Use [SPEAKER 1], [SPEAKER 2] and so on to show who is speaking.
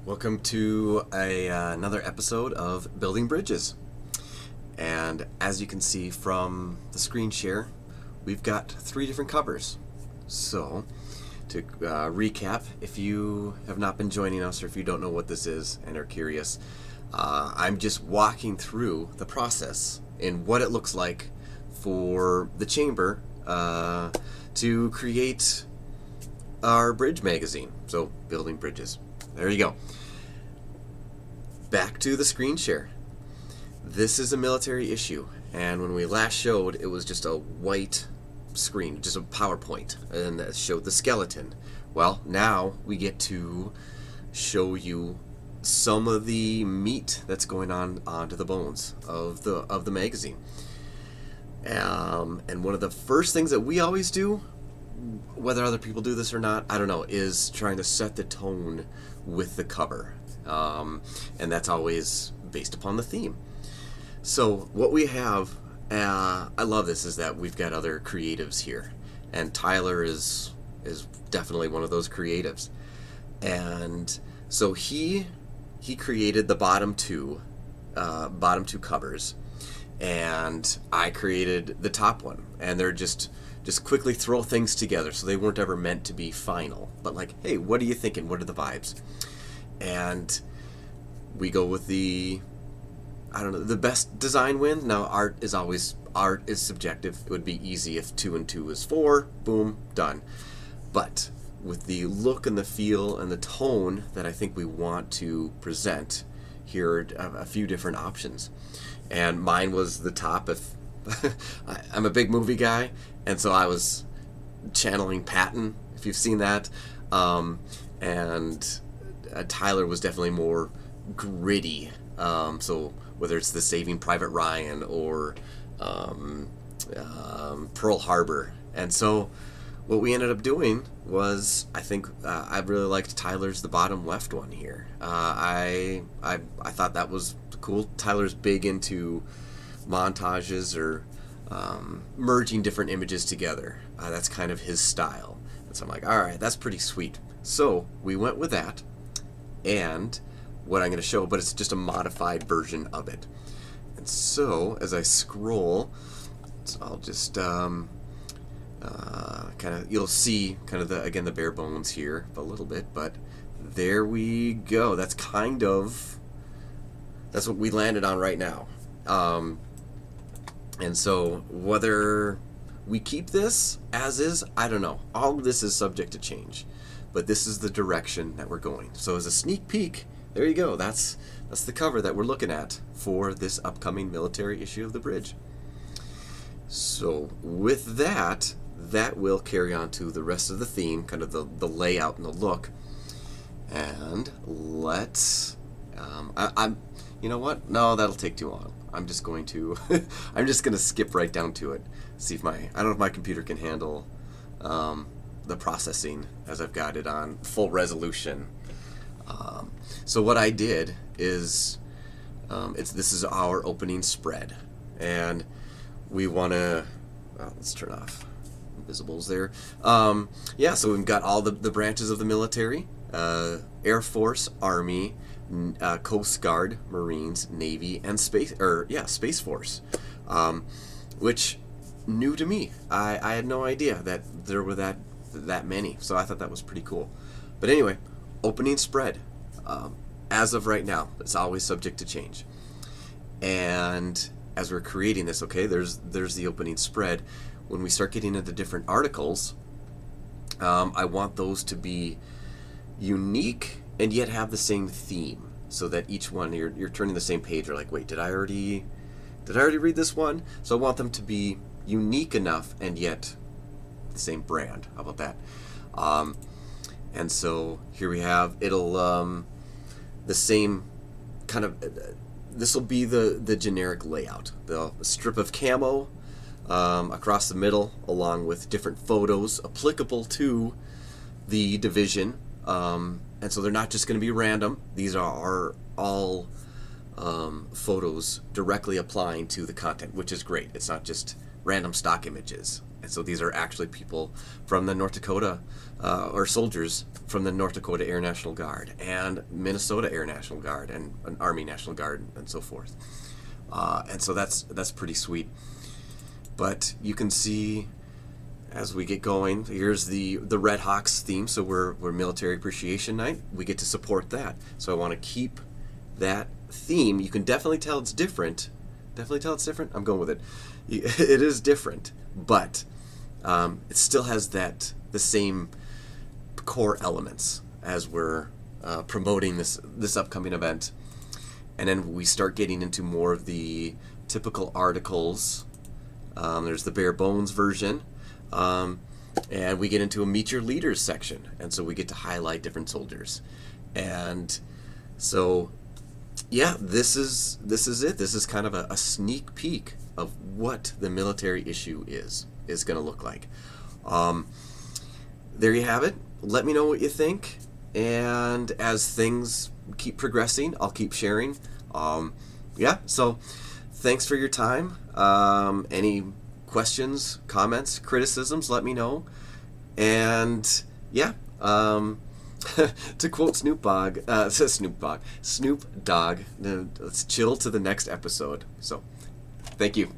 [SPEAKER 1] Welcome to another episode of Building Bridges. And as you can see from the screen share, we've got 3 different covers. So, to recap, if you have not been joining us or if you don't know what this is and are curious, I'm just walking through the process in what it looks like for the chamber to create our bridge magazine. So, Building Bridges. There you go. Back to the screen share. This is a military issue, and when we last showed, it was just a white screen, just a PowerPoint, and that showed the skeleton. Well, now we get to show you some of the meat that's going on onto the bones of the magazine. And one of the first things that we always do, whether other people do this or not, I don't know, is trying to set the tone with the cover. And that's always based upon the theme. So what we have, I love this, is that we've got other creatives here. And Tyler is definitely one of those creatives. And so he created the bottom two covers. And I created the top one. And they're just quickly throw things together, so they weren't ever meant to be final. But like, hey, what are you thinking? What are the vibes? And we go with the best design wins. Now, art is subjective. It would be easy if 2 and 2 is 4, boom, done. But with the look and the feel and the tone that I think we want to present, here are a few different options. And mine was the top. If I'm a big movie guy, and so I was channeling Patton, if you've seen that. And Tyler was definitely more gritty. So whether it's the Saving Private Ryan or Pearl Harbor. And so what we ended up doing was, I think I really liked Tyler's the bottom left one here. I thought that was cool. Tyler's big into montages or merging different images together. That's kind of his style. And so I'm like, all right, that's pretty sweet. So we went with that, and what I'm going to show, but it's just a modified version of it. And so as I scroll, so I'll just kind of, you'll see kind of the bare bones here a little bit, but there we go. That's what we landed on right now. And so whether we keep this as is, I don't know. All of this is subject to change, but this is the direction that we're going. So as a sneak peek, there you go. That's the cover that we're looking at for this upcoming military issue of the Bridge. So with that will carry on to the rest of the theme, kind of the layout and the look. And let's, I'm you know what? No, that'll take too long. I'm just going to skip right down to it. See if I don't know if my computer can handle the processing as I've got it on full resolution. So what I did is, this is our opening spread, and we want to, let's turn off invisibles there. Yeah, so we've got all the branches of the military, Air Force, Army, Coast Guard, Marines, Navy, and Space Force, which new to me. I had no idea that there were that many, so I thought that was pretty cool. But anyway, opening spread. As of right now, it's always subject to change. And as we're creating this, okay, there's the opening spread. When we start getting into different articles, I want those to be unique and yet have the same theme, so that each one you're turning the same page. You're like, wait, did I already read this one? So I want them to be unique enough and yet the same brand. How about that? And so here we have, it'll the same kind of, this will be the generic layout. The strip of camo across the middle, along with different photos applicable to the division. And so they're not just going to be random. These are all photos directly applying to the content, which is great. It's not just random stock images. And so these are actually people from the North Dakota, or soldiers from the North Dakota Air National Guard and Minnesota Air National Guard and an Army National Guard and so forth. And so that's pretty sweet. But you can see as we get going, here's the RedHawks theme. So we're Military Appreciation Night. We get to support that. So I want to keep that theme. You can definitely tell it's different. Definitely tell it's different. I'm going with it. It is different, but it still has the same core elements as we're promoting this upcoming event. And then we start getting into more of the typical articles. There's the bare bones version, and we get into a Meet Your Leaders section, and so we get to highlight different soldiers. And so yeah, this is it. This is kind of a sneak peek of what the military issue is going to look like. There you have it. Let me know what you think, and as things keep progressing, I'll keep sharing. Yeah, so thanks for your time. Any questions, comments, criticisms, let me know. And yeah, to quote Snoop Dogg, let's chill to the next episode. So thank you.